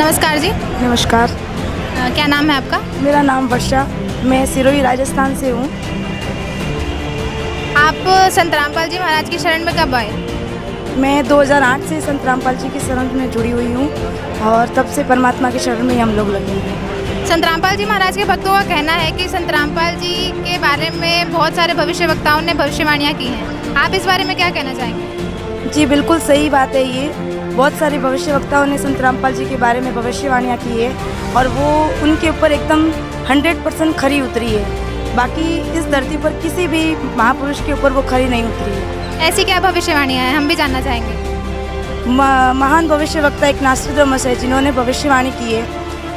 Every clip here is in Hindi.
नमस्कार जी। नमस्कार। क्या नाम है आपका? मेरा नाम वर्षा, मैं सिरोही राजस्थान से हूँ। आप संत रामपाल जी महाराज की शरण में कब आए? मैं 2008 से संत रामपाल जी की शरण में जुड़ी हुई हूँ और तब से परमात्मा की शरण में ही हम लोग लगे हैं। संत रामपाल जी महाराज के भक्तों का कहना है कि संत रामपाल जी के बारे में बहुत सारे भविष्यवक्ताओं ने भविष्यवाणियाँ की हैं। आप इस बारे में क्या कहना चाहेंगे? जी बिल्कुल सही बात है। ये बहुत सारे भविष्यवक्ताओं ने संत रामपाल जी के बारे में भविष्यवाणियाँ की है और वो उनके ऊपर एकदम 100% खरी उतरी है। बाकी इस धरती पर किसी भी महापुरुष के ऊपर वो खरी नहीं उतरी है। ऐसी क्या भविष्यवाणियाँ हैं, हम भी जानना चाहेंगे। महान भविष्यवक्ता एक नास्ट्राडामस है, जिन्होंने भविष्यवाणी की है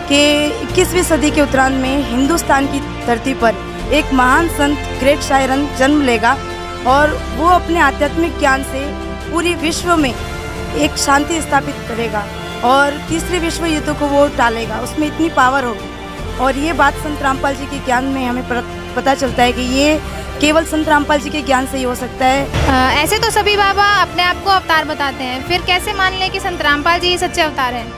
कि 21वीं सदी के उत्तरार्ध में हिंदुस्तान की धरती पर एक महान संत ग्रेट शायरन जन्म लेगा और वो अपने आध्यात्मिक ज्ञान से पूरी विश्व में एक शांति स्थापित करेगा और तीसरे विश्व युद्ध को वो टालेगा। उसमें इतनी पावर होगी और ये बात संत रामपाल जी के ज्ञान में हमें पता चलता है कि ये केवल संत रामपाल जी के ज्ञान से ही हो सकता है। ऐसे तो सभी बाबा अपने आप को अवतार बताते हैं, फिर कैसे मान लें कि संत रामपाल जी ही सच्चे अवतार हैं?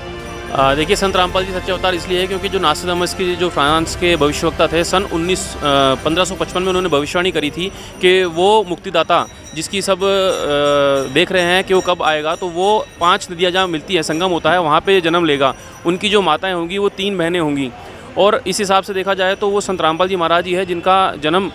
देखिए, संत रामपाल जी सच्चे अवतार इसलिए है क्योंकि जो नास्ट्राडामस की जो फ्रांस के भविष्यवक्ता थे, सन 1555 में उन्होंने भविष्यवाणी करी थी कि वो मुक्तिदाता जिसकी सब देख रहे हैं कि वो कब आएगा, तो वो 5 नदियाँ जहाँ मिलती हैं, संगम होता है, वहाँ पे जन्म लेगा। उनकी जो माताएं होंगी वो 3 बहनें होंगी और इस हिसाब से देखा जाए तो वो संत रामपाल जी महाराज ही है जिनका जन्म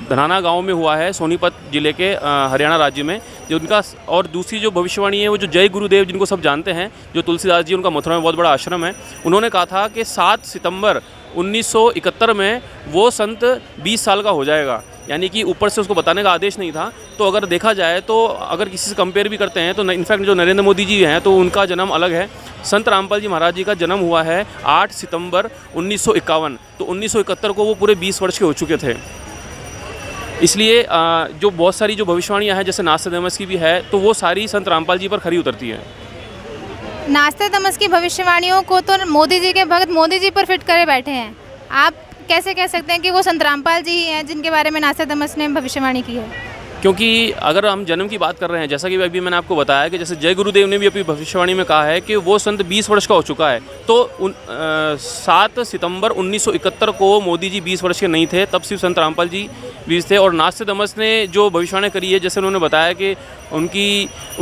धनाना गांव में हुआ है, सोनीपत जिले के हरियाणा राज्य में। जो उनका और दूसरी जो भविष्यवाणी है वो जो जय गुरुदेव, जिनको सब जानते हैं, जो तुलसीदास जी, उनका मथुरा में बहुत बड़ा आश्रम है, उन्होंने कहा था कि 7 सितंबर 1971 में वो संत 20 साल का हो जाएगा। यानी कि ऊपर से उसको बताने का आदेश नहीं था। तो अगर देखा जाए तो अगर किसी से कंपेयर भी करते हैं तो इनफैक्ट जो नरेंद्र मोदी जी हैं तो उनका जन्म अलग है। संत रामपाल जी महाराज जी का जन्म हुआ है 8 सितंबर 1951, तो 1971 को वो पूरे 20 वर्ष के हो चुके थे। इसलिए जो बहुत सारी जो भविष्यवाणियाँ हैं, जैसे नास्ट्राडामस की भी है, तो वो सारी संत रामपाल जी पर खरी उतरती है। नास्ट्राडामस की भविष्यवाणियों को तो मोदी जी के भक्त मोदी जी पर फिट करे बैठे हैं। आप कैसे कह सकते हैं कि वो संत रामपाल जी ही हैं जिनके बारे में नास्ट्राडामस ने भविष्यवाणी की है? क्योंकि अगर हम जन्म की बात कर रहे हैं, जैसा कि अभी मैंने आपको बताया कि जैसे जय गुरुदेव ने भी अपनी भविष्यवाणी में कहा है कि वो संत 20 वर्ष का हो चुका है, तो 7 सितंबर 1971 को मोदी जी 20 वर्ष के नहीं थे, तब सिर्फ संत रामपाल जी 20 थे। और नास्ट्राडामस ने जो भविष्यवाणी करी है, जैसे उन्होंने बताया कि उन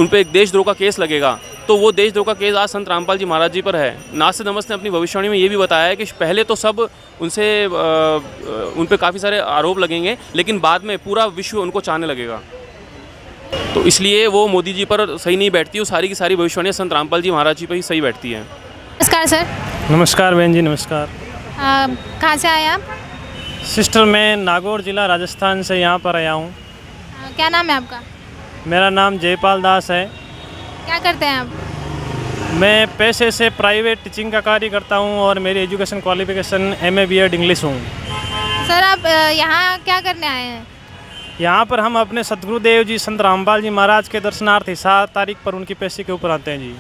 पर एक देशद्रोह का केस लगेगा, तो वो देशद्रोह का केस आज संत रामपाल जी महाराज जी पर है। नास्ट्राडामस ने अपनी भविष्यवाणी में ये भी बताया है कि पहले तो सब उन पे काफ़ी सारे आरोप लगेंगे, लेकिन बाद में पूरा विश्व उनको चाहने लगेगा। तो इसलिए वो मोदी जी पर सही नहीं बैठती, वो सारी की सारी भविष्यवाणियाँ संत रामपाल जी महाराज जी पर ही सही बैठती हैं। नमस्कार सर। नमस्कार बहन जी, नमस्कार। कहाँ से आए आप? सिस्टर, मैं नागौर जिला राजस्थान से यहाँ पर आया हूँ। क्या नाम है आपका? मेरा नाम जयपाल दास है। क्या करते हैं आप? मैं पेशे से प्राइवेट टीचिंग का कार्य करता हूँ और मेरी education qualification MA BEd English हूँ। सर आप यहाँ क्या करने आए हैं? यहाँ पर हम अपने सतगुरुदेव जी संत रामपाल जी महाराज के दर्शनार्थ 7 तारीख पर उनकी पेशी के ऊपर आते हैं जी।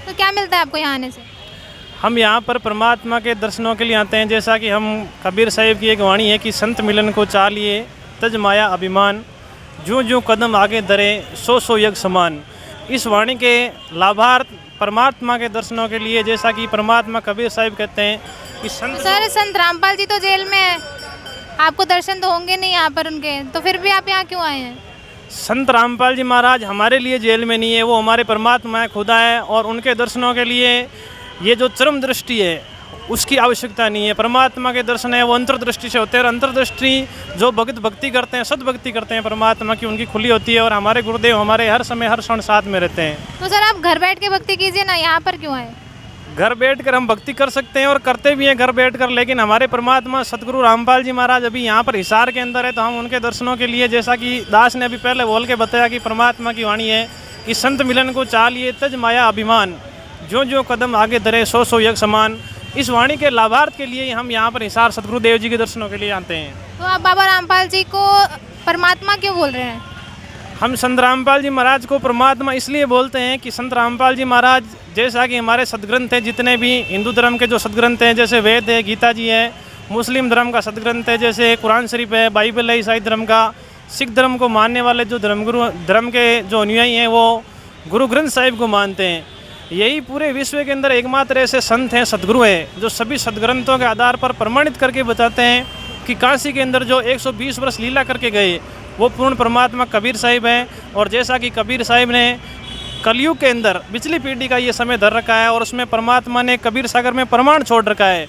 तो क्या मिलता है आपको यहाँ आने से? हम यहाँ पर परमात्मा के दर्शनों के लिए आते हैं। जैसा कि हम कबीर साहिब की एक वाणी है कि संत मिलन को चालिए तज माया अभिमान, जूँ जूँ कदम आगे धरे सो सो यज्ञ समान। इस वाणी के लाभार्थ परमात्मा के दर्शनों के लिए, जैसा कि परमात्मा कबीर साहिब कहते हैं कि संत रामपाल जी तो जेल में है, आपको दर्शन तो होंगे नहीं यहाँ पर उनके, तो फिर भी आप यहाँ क्यों आए हैं? संत रामपाल जी महाराज हमारे लिए जेल में नहीं है, वो हमारे परमात्मा है, खुदा है, और उनके दर्शनों के लिए ये जो चरम दृष्टि है उसकी आवश्यकता नहीं है। परमात्मा के दर्शन है वो अंतर्दृष्टि से होते हैं और अंतर्दृष्टि जो भक्त भक्ति करते हैं, सद्भक्ति करते हैं परमात्मा की, उनकी खुली होती है। और हमारे गुरुदेव हमारे हर समय हर क्षण साथ में रहते हैं। तो सर आप घर बैठ के भक्ति कीजिए ना, यहाँ पर क्यों आए? घर बैठकर हम भक्ति कर सकते हैं और करते भी हैं घर बैठकर, लेकिन हमारे परमात्मा सतगुरु रामपाल जी महाराज अभी यहाँ पर हिसार के अंदर है, तो हम उनके दर्शनों के लिए, जैसा कि दास ने अभी पहले बोल के बताया कि परमात्मा की वाणी है कि संत मिलन को चालिए तज माया अभिमान, जो जो कदम आगे धरे सो सो यज्ञ समान। इस वाणी के लाभार्थ के लिए हम यहाँ पर हिसार सतगुरुदेव जी के दर्शनों के लिए आते हैं। तो आप बाबा रामपाल जी को परमात्मा क्यों बोल रहे हैं? हम संत रामपाल जी महाराज को परमात्मा इसलिए बोलते हैं कि संत रामपाल जी महाराज, जैसा कि हमारे सदग्रंथ हैं, जितने भी हिंदू धर्म के जो सदग्रंथ हैं, जैसे वेद है, गीता जी है, मुस्लिम धर्म का सदग्रंथ है जैसे कुरान शरीफ है, बाइबल है ईसाई धर्म का, सिख धर्म को मानने वाले जो धर्म के जो अनुयायी हैं वो गुरु ग्रंथ साहिब को मानते हैं। यही पूरे विश्व के अंदर एकमात्र ऐसे संत हैं, सद्गुरु हैं, जो सभी सदग्रंथों के आधार पर प्रमाणित करके बताते हैं कि काशी के अंदर जो 120 वर्ष लीला करके गए वो पूर्ण परमात्मा कबीर साहिब हैं। और जैसा कि कबीर साहिब ने कलयुग के अंदर पिछली पीढ़ी का ये समय धर रखा है और उसमें परमात्मा ने कबीर सागर में प्रमाण छोड़ रखा है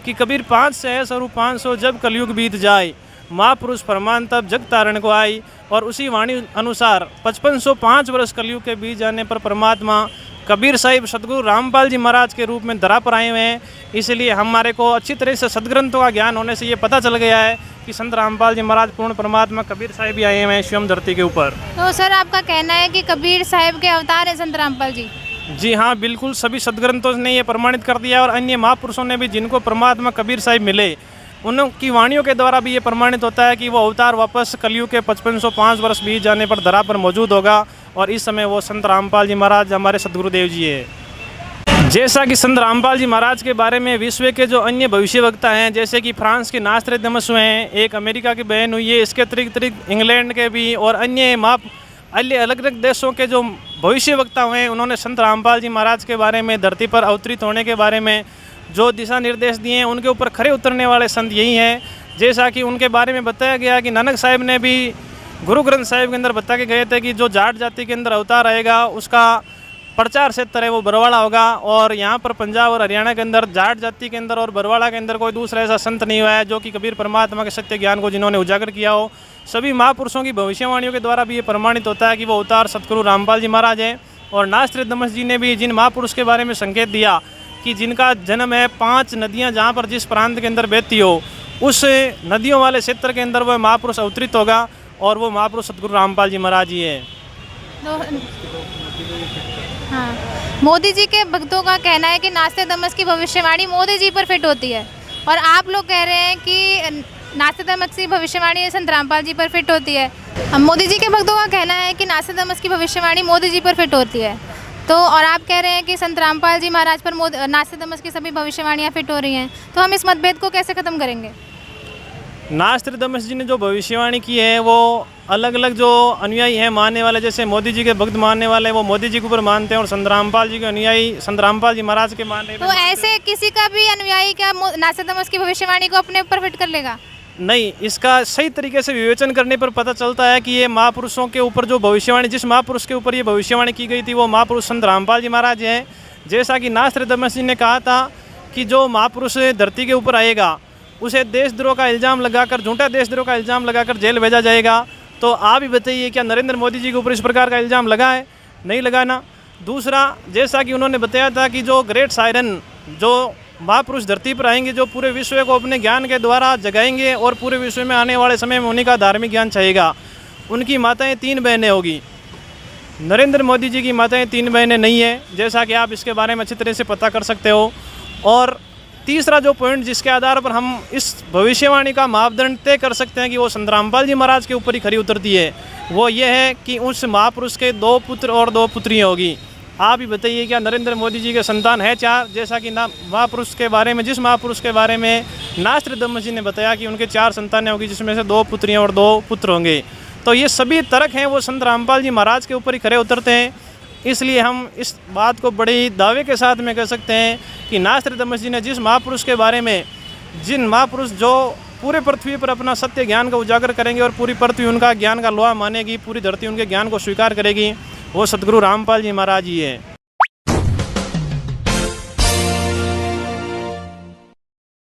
कि कबीर 5 से है स्वरूप 500 जब कलयुग बीत जाए, महापुरुष प्रमाण तब जग तारण को आई। और उसी वाणी अनुसार 5505 वर्ष कलयुग के बीत जाने पर परमात्मा कबीर साहिब सदगुरु रामपाल जी महाराज के रूप में धरा पर आए हुए हैं। इसलिए हमारे को अच्छी तरह से सदग्रंथों का ज्ञान होने से ये पता चल गया है कि संत रामपाल जी महाराज पूर्ण परमात्मा कबीर साहिब भी आए हुए हैं स्वयं धरती के ऊपर। तो सर आपका कहना है कि कबीर साहिब के अवतार है संत रामपाल जी? जी हाँ, बिल्कुल सभी सदग्रंथों ने ये प्रमाणित कर दिया और अन्य महापुरुषों ने भी जिनको परमात्मा कबीर साहिब मिले उनकी वाणियों के द्वारा भी ये प्रमाणित होता है कि वो अवतार वापस कलयुग के 5505 वर्ष बीत जाने पर धरा पर मौजूद होगा और इस समय वो संत रामपाल जी महाराज हमारे सदगुरुदेव जी है। जैसा कि संत रामपाल जी महाराज के बारे में विश्व के जो अन्य भविष्यवक्ता हैं, जैसे कि फ्रांस के नास्ट्रेडमस हुए हैं, एक अमेरिका की बहन हुई है, इसके अतिरिक्त इंग्लैंड के भी और अन्य अलग अलग देशों के जो भविष्यवक्ता हुए हैं, उन्होंने संत रामपाल जी महाराज के बारे में, धरती पर अवतरित होने के बारे में जो दिशा निर्देश दिए हैं, उनके ऊपर खरे उतरने वाले संत यही हैं। जैसा कि उनके बारे में बताया गया कि नानक साहिब ने भी गुरु ग्रंथ साहिब के अंदर बता के गए थे कि जो जाट जाति के अंदर अवतार आएगा उसका प्रचार क्षेत्र है वो बरवाड़ा होगा। और यहाँ पर पंजाब और हरियाणा के अंदर जाट जाति के अंदर और बरवाड़ा के अंदर कोई दूसरा ऐसा संत नहीं हुआ है जो कि कबीर परमात्मा के सत्य ज्ञान को जिन्होंने उजागर किया हो। सभी महापुरुषों की भविष्यवाणियों के द्वारा भी ये प्रमाणित होता है कि वो अवतार सतगुरु रामपाल जी महाराज हैं। और नास्ट्रेडमस जी ने भी जिन महापुरुष के बारे में संकेत दिया कि जिनका जन्म है 5 नदियाँ जहाँ पर जिस प्रांत के अंदर बहती हो उस नदियों वाले क्षेत्र के अंदर वह महापुरुष अवतरित होगा और वो महापुरुष सतगुरु रामपाल जी महाराज जी है। हाँ, मोदी जी के भक्तों का कहना है कि नास्ट्रेडमस की भविष्यवाणी मोदी जी पर फिट होती है और आप लोग कह रहे हैं कि नास्ट्रेडमस की भविष्यवाणी संत रामपाल जी पर फिट होती है। मोदी जी के भक्तों का कहना है कि नास्ट्रेडमस की भविष्यवाणी मोदी जी पर फिट होती है, तो और आप कह रहे हैं कि संत रामपाल जी महाराज पर नास्ट्रेडमस की सभी भविष्यवाणियाँ फिट हो रही हैं, तो हम इस मतभेद को कैसे ख़त्म करेंगे? नास्ट्रेडमस जी ने जो भविष्यवाणी की है वो अलग अलग जो अनुयायी हैं मानने वाले, जैसे मोदी जी के भक्त मानने वाले वो मोदी जी के ऊपर मानते हैं और संत रामपाल जी के अनुयायी संत रामपाल जी महाराज के मान रहे हैं। तो ऐसे किसी का भी अनुयायी क्या नास्ट्रेडमस की भविष्यवाणी को अपने ऊपर फिट कर लेगा? नहीं, इसका सही तरीके से विवेचन करने पर पता चलता है कि ये महापुरुषों के ऊपर जो भविष्यवाणी, जिस महापुरुष के ऊपर ये भविष्यवाणी की गई थी वो महापुरुष संत रामपाल जी महाराज हैं। जैसा कि नास्ट्रेडमस जी ने कहा था कि जो महापुरुष धरती के ऊपर आएगा उसे देशद्रोह का इल्ज़ाम लगाकर, झूठा देशद्रोह का इल्ज़ाम लगाकर जेल भेजा जाएगा। तो आप ही बताइए क्या नरेंद्र मोदी जी के ऊपर इस प्रकार का इल्ज़ाम लगा है? नहीं लगा ना। दूसरा, जैसा कि उन्होंने बताया था कि जो ग्रेट सायरन, जो महापुरुष धरती पर आएंगे जो पूरे विश्व को अपने ज्ञान के द्वारा जगाएंगे और पूरे विश्व में आने वाले समय में उन्हीं का धार्मिक ज्ञान चाहिएगा। उनकी माताएं 3 बहनें होगी। नरेंद्र मोदी जी की माताएं 3 बहनें नहीं है, जैसा कि आप इसके बारे में अच्छी तरह से पता कर सकते हो। और तीसरा जो पॉइंट जिसके आधार पर हम इस भविष्यवाणी का मापदंड तय कर सकते हैं कि वो संत रामपाल जी महाराज के ऊपर ही खरी उतरती है, वो ये है कि उस महापुरुष के 2 पुत्र और 2 पुत्रियाँ होगी। आप ही बताइए क्या नरेंद्र मोदी जी के संतान है 4? जैसा कि महापुरुष के बारे में, जिस महापुरुष के बारे में नास्ट्रेडमस जी ने बताया कि उनके 4 संतानें होगी, जिसमें से 2 पुत्रियाँ और 2 पुत्र होंगे। तो ये सभी तर्क हैं वो संत रामपाल जी महाराज के ऊपर ही खरे उतरते हैं। इसलिए हम इस बात को बड़े दावे के साथ में कह सकते हैं कि नास्ट्रेडमस जी ने जिस महापुरुष के बारे में, जिन महापुरुष जो पूरे पृथ्वी पर अपना सत्य ज्ञान को उजागर करेंगे और पूरी पृथ्वी उनका ज्ञान का लोहा मानेगी, पूरी धरती उनके ज्ञान को स्वीकार करेगी, वो सतगुरु रामपाल जी महाराज ही है।